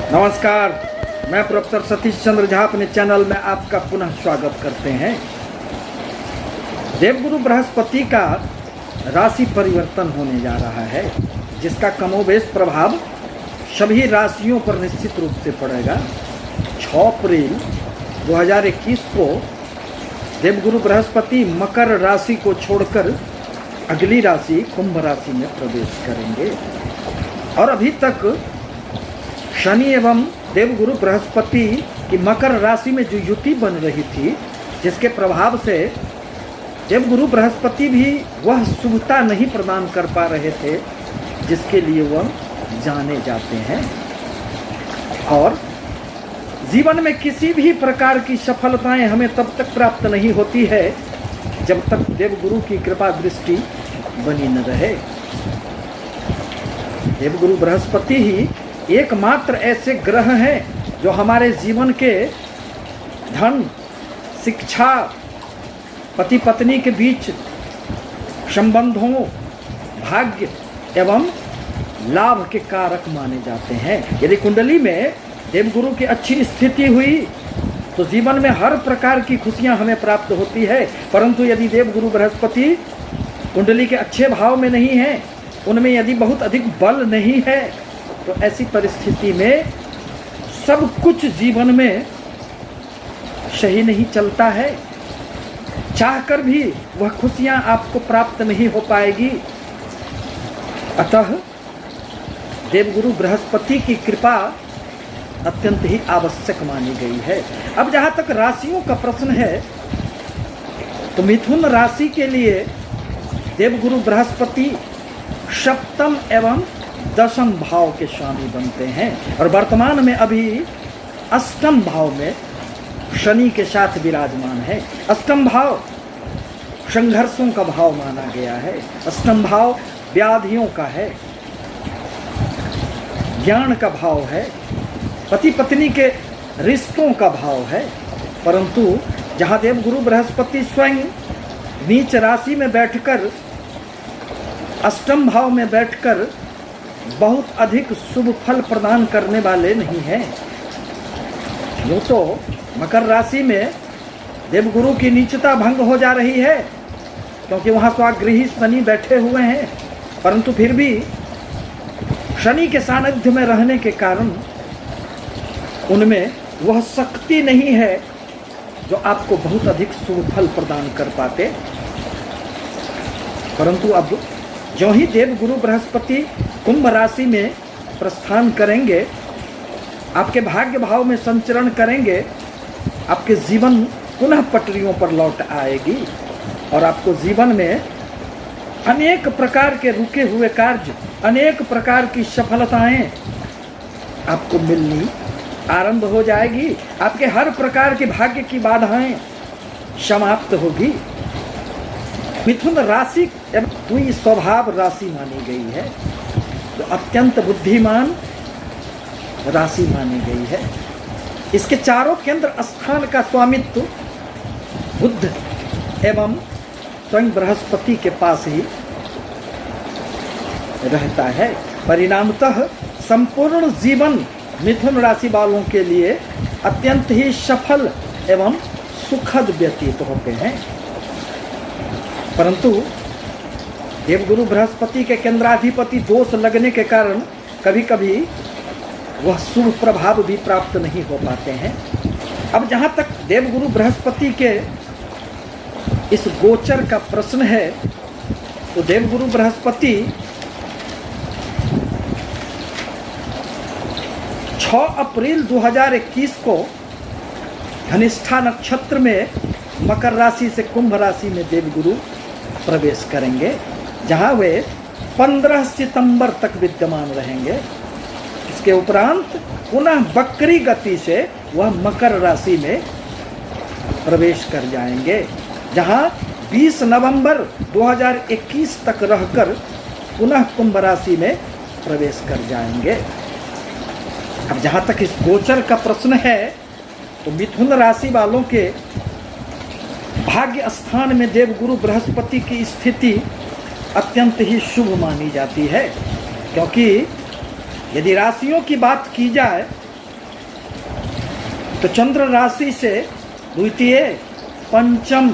नमस्कार, मैं प्रोफेसर सतीश चंद्र झा अपने चैनल में आपका पुनः स्वागत करते हैं। देवगुरु बृहस्पति का राशि परिवर्तन होने जा रहा है, जिसका कमोबेश प्रभाव सभी राशियों पर निश्चित रूप से पड़ेगा। 6 अप्रैल 2021 को देवगुरु बृहस्पति मकर राशि को छोड़कर अगली राशि कुंभ राशि में प्रवेश करेंगे और अभी तक शनि एवं देवगुरु बृहस्पति की मकर राशि में जो युति बन रही थी, जिसके प्रभाव से देवगुरु बृहस्पति भी वह शुभता नहीं प्रदान कर पा रहे थे जिसके लिए वह जाने जाते हैं। और जीवन में किसी भी प्रकार की सफलताएं हमें तब तक प्राप्त नहीं होती है जब तक देवगुरु की कृपा दृष्टि बनी न रहे। देवगुरु बृहस्पति ही एकमात्र ऐसे ग्रह हैं जो हमारे जीवन के धन, शिक्षा, पति पत्नी के बीच संबंधों, भाग्य एवं लाभ के कारक माने जाते हैं। यदि कुंडली में देवगुरु की अच्छी स्थिति हुई तो जीवन में हर प्रकार की खुशियां हमें प्राप्त होती है, परंतु यदि देवगुरु बृहस्पति कुंडली के अच्छे भाव में नहीं है, उनमें यदि बहुत अधिक बल नहीं है, तो ऐसी परिस्थिति में सब कुछ जीवन में सही नहीं चलता है। चाहकर भी वह खुशियां आपको प्राप्त नहीं हो पाएगी। अतः देवगुरु बृहस्पति की कृपा अत्यंत ही आवश्यक मानी गई है। अब जहां तक राशियों का प्रश्न है, तो मिथुन राशि के लिए देवगुरु बृहस्पति सप्तम एवं दशम भाव के स्वामी बनते हैं और वर्तमान में अभी अष्टम भाव में शनि के साथ विराजमान है। अष्टम भाव संघर्षों का भाव माना गया है। अष्टम भाव व्याधियों का है, ज्ञान का भाव है, पति पत्नी के रिश्तों का भाव है। परंतु जहाँ देवगुरु बृहस्पति स्वयं नीच राशि में बैठकर अष्टम भाव में बैठकर बहुत अधिक शुभ फल प्रदान करने वाले नहीं हैं। यूँ तो मकर राशि में देवगुरु की नीचता भंग हो जा रही है, क्योंकि वहाँ स्वागृही शनि बैठे हुए हैं, परंतु फिर भी शनि के सानिध्य में रहने के कारण उनमें वह शक्ति नहीं है जो आपको बहुत अधिक शुभ फल प्रदान कर पाते। परंतु अब जो ही देवगुरु बृहस्पति कुंभ राशि में प्रस्थान करेंगे, आपके भाग्य भाव में संचरण करेंगे, आपके जीवन पुनः पटरियों पर लौट आएगी और आपको जीवन में अनेक प्रकार के रुके हुए कार्य, अनेक प्रकार की सफलताएं आपको मिलनी आरंभ हो जाएगी। आपके हर प्रकार के भाग्य की बाधाएं समाप्त होगी। मिथुन राशि एवं स्वभाव राशि मानी गई है, जो अत्यंत बुद्धिमान राशि मानी गई है। इसके चारों केंद्र स्थान का स्वामित्व बुध एवं स्वयं बृहस्पति के पास ही रहता है। परिणामतः संपूर्ण जीवन मिथुन राशि वालों के लिए अत्यंत ही सफल एवं सुखद व्यतीत होते हैं। परंतु देवगुरु बृहस्पति के केंद्राधिपति दोष लगने के कारण कभी कभी वह शुभ प्रभाव भी प्राप्त नहीं हो पाते हैं। अब जहाँ तक देवगुरु बृहस्पति के इस गोचर का प्रश्न है, तो देवगुरु बृहस्पति 6 अप्रैल 2021 को धनिष्ठा नक्षत्र में मकर राशि से कुंभ राशि में देवगुरु प्रवेश करेंगे, जहां वे 15 सितंबर तक विद्यमान रहेंगे। इसके उपरांत पुनः वक्री गति से वह मकर राशि में प्रवेश कर जाएंगे, जहां 20 नवंबर 2021 तक रहकर पुनः कुंभ राशि में प्रवेश कर जाएंगे। अब जहां तक इस गोचर का प्रश्न है, तो मिथुन राशि वालों के भाग्य स्थान में देवगुरु बृहस्पति की स्थिति अत्यंत ही शुभ मानी जाती है, क्योंकि यदि राशियों की बात की जाए तो चंद्र राशि से द्वितीय, पंचम,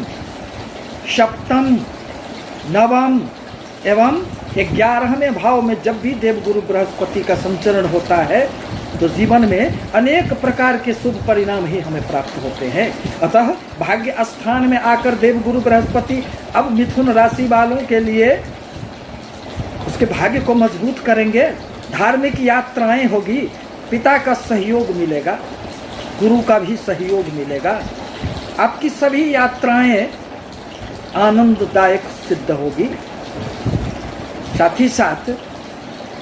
सप्तम, नवम एवं 11वें भाव में जब भी देवगुरु बृहस्पति का संचरण होता है तो जीवन में अनेक प्रकार के शुभ परिणाम ही हमें प्राप्त होते हैं। अतः भाग्य स्थान में आकर देवगुरु बृहस्पति अब मिथुन राशि वालों के लिए उसके भाग्य को मजबूत करेंगे। धार्मिक यात्राएं होगी, पिता का सहयोग मिलेगा, गुरु का भी सहयोग मिलेगा। आपकी सभी यात्राएं आनंददायक सिद्ध होगी। साथ ही साथ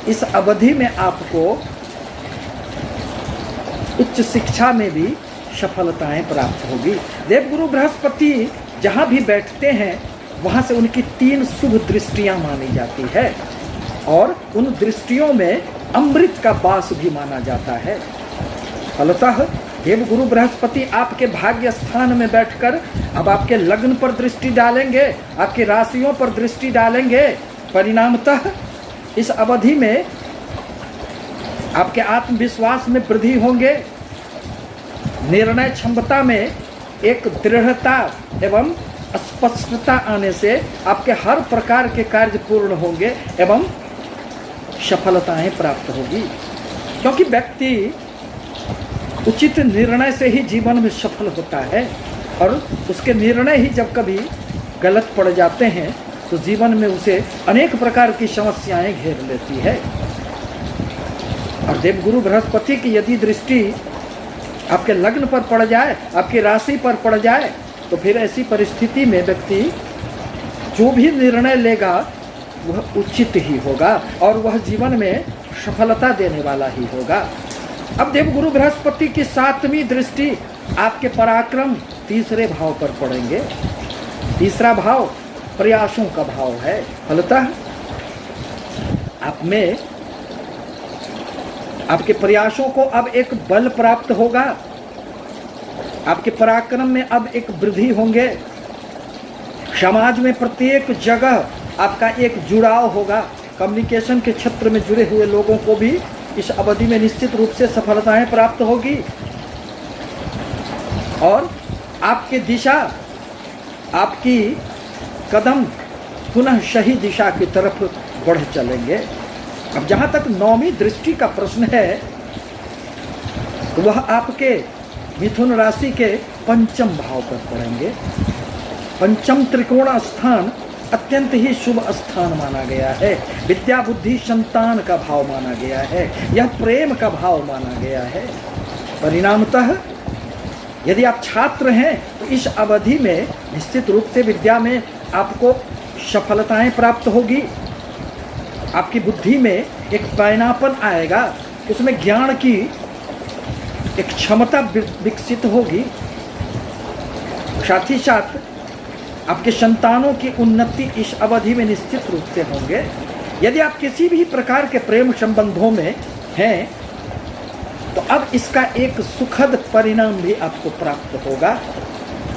इस अवधि में आपको उच्च शिक्षा में भी सफलताएं प्राप्त होगी। देवगुरु बृहस्पति जहाँ भी बैठते हैं वहाँ से उनकी 3 शुभ दृष्टियाँ मानी जाती है और उन दृष्टियों में अमृत का वास भी माना जाता है। फलतः देवगुरु बृहस्पति आपके भाग्य स्थान में बैठकर अब आपके लग्न पर दृष्टि डालेंगे, आपकी राशियों पर दृष्टि डालेंगे। परिणामतः इस अवधि में आपके आत्मविश्वास में वृद्धि होंगे, निर्णय क्षमता में एक दृढ़ता एवं स्पष्टता आने से आपके हर प्रकार के कार्य पूर्ण होंगे एवं सफलताएं प्राप्त होगी। क्योंकि व्यक्ति उचित निर्णय से ही जीवन में सफल होता है और उसके निर्णय ही जब कभी गलत पड़ जाते हैं तो जीवन में उसे अनेक प्रकार की समस्याएं घेर लेती है। और देवगुरु बृहस्पति की यदि दृष्टि आपके लग्न पर पड़ जाए, आपकी राशि पर पड़ जाए, तो फिर ऐसी परिस्थिति में व्यक्ति जो भी निर्णय लेगा वह उचित ही होगा और वह जीवन में सफलता देने वाला ही होगा। अब देवगुरु बृहस्पति की 7वीं दृष्टि आपके पराक्रम 3रे भाव पर पड़ेंगे। 3रा भाव प्रयासों का भाव है। फलतः आप में आपके प्रयासों को अब एक बल प्राप्त होगा, आपके पराक्रम में अब एक वृद्धि होंगे। समाज में प्रत्येक जगह आपका एक जुड़ाव होगा। कम्युनिकेशन के क्षेत्र में जुड़े हुए लोगों को भी इस अवधि में निश्चित रूप से सफलताएं प्राप्त होगी और आपकी दिशा, आपकी कदम पुनः सही दिशा की तरफ बढ़ चलेंगे। अब जहाँ तक 9वीं दृष्टि का प्रश्न है तो वह आपके मिथुन राशि के 5म भाव पर पड़ेंगे। 5म त्रिकोण स्थान अत्यंत ही शुभ स्थान माना गया है। विद्या बुद्धि संतान का भाव माना गया है, यह प्रेम का भाव माना गया है। परिणामतः यदि आप छात्र हैं तो इस अवधि में निश्चित रूप से विद्या में आपको सफलताएं प्राप्त होगी। आपकी बुद्धि में एक पैनापन आएगा, उसमें ज्ञान की एक क्षमता विकसित होगी। साथ ही साथ आपके संतानों की उन्नति इस अवधि में निश्चित रूप से होंगे। यदि आप किसी भी प्रकार के प्रेम संबंधों में हैं तो अब इसका एक सुखद परिणाम भी आपको प्राप्त होगा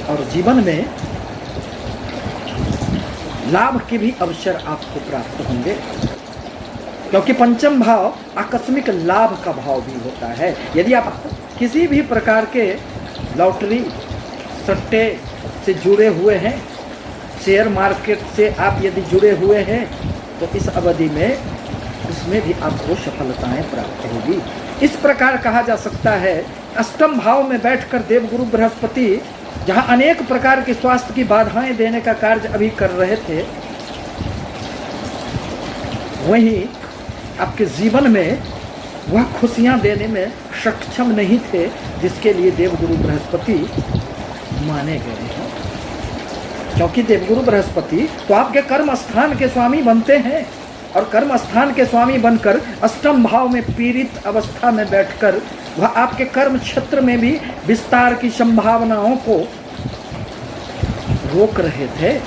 और जीवन में लाभ के भी अवसर आपको प्राप्त होंगे। क्योंकि 5म भाव आकस्मिक लाभ का भाव भी होता है। यदि आप किसी भी प्रकार के लॉटरी सट्टे से जुड़े हुए हैं, शेयर मार्केट से आप यदि जुड़े हुए हैं तो इस अवधि में उसमें भी आपको सफलताएं प्राप्त होगी। इस प्रकार कहा जा सकता है 8म भाव में बैठकर देवगुरु बृहस्पति जहां अनेक प्रकार की स्वास्थ्य की बाधाएं देने का कार्य अभी कर रहे थे, वहीं आपके जीवन में वह खुशियां देने में सक्षम नहीं थे जिसके लिए देवगुरु बृहस्पति माने गए हैं। क्योंकि देवगुरु बृहस्पति तो आपके कर्म स्थान के स्वामी बनते हैं और कर्म स्थान के स्वामी बनकर 8म भाव में पीड़ित अवस्था में बैठकर वह आपके कर्म क्षेत्र में भी विस्तार की संभावनाओं को रोक रहे थे,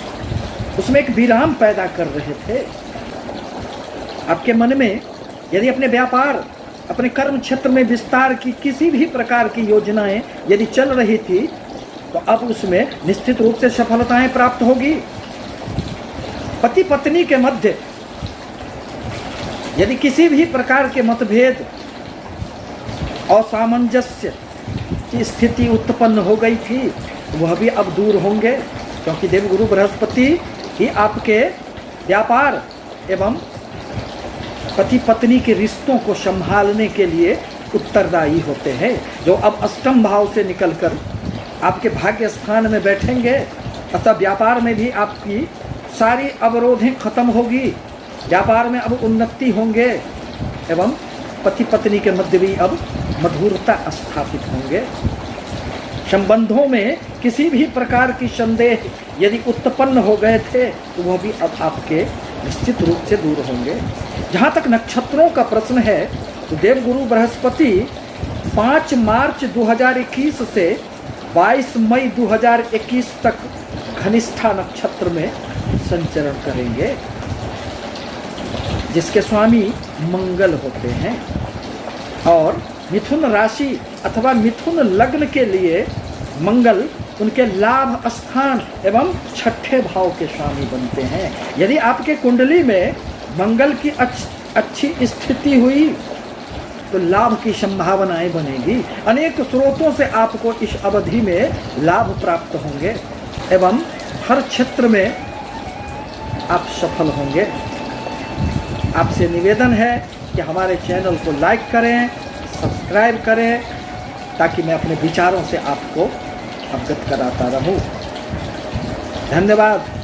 उसमें एक विराम पैदा कर रहे थे। आपके मन में यदि अपने व्यापार, अपने कर्म क्षेत्र में विस्तार की किसी भी प्रकार की योजनाएं यदि चल रही थी तो अब उसमें निश्चित रूप से सफलताएं प्राप्त होगी। पति पत्नी के मध्य यदि किसी भी प्रकार के मतभेद, असामंजस्य की स्थिति उत्पन्न हो गई थी वह भी अब दूर होंगे, क्योंकि देवगुरु बृहस्पति ही आपके व्यापार एवं पति पत्नी के रिश्तों को संभालने के लिए उत्तरदायी होते हैं, जो अब अष्टम भाव से निकलकर आपके भाग्य स्थान में बैठेंगे। अतः व्यापार में भी आपकी सारी अवरोधें खत्म होगी, व्यापार में अब उन्नति होंगे एवं पति पत्नी के मध्य भी अब मधुरता स्थापित होंगे। संबंधों में किसी भी प्रकार की संदेह यदि उत्पन्न हो गए थे तो वह भी अब आपके निश्चित रूप से दूर होंगे। जहाँ तक नक्षत्रों का प्रश्न है तो देवगुरु बृहस्पति 5 मार्च 2021 से 22 मई 2021 तक घनिष्ठा नक्षत्र में संचरण करेंगे, जिसके स्वामी मंगल होते हैं। और मिथुन राशि अथवा मिथुन लग्न के लिए मंगल उनके लाभ स्थान एवं छठे भाव के स्वामी बनते हैं। यदि आपके कुंडली में मंगल की अच्छी स्थिति हुई तो लाभ की संभावनाएं बनेगी, अनेक स्रोतों से आपको इस अवधि में लाभ प्राप्त होंगे एवं हर क्षेत्र में आप सफल होंगे। आपसे निवेदन है कि हमारे चैनल को लाइक करें, सब्सक्राइब करें, ताकि मैं अपने विचारों से आपको अवगत कराता रहूं। धन्यवाद।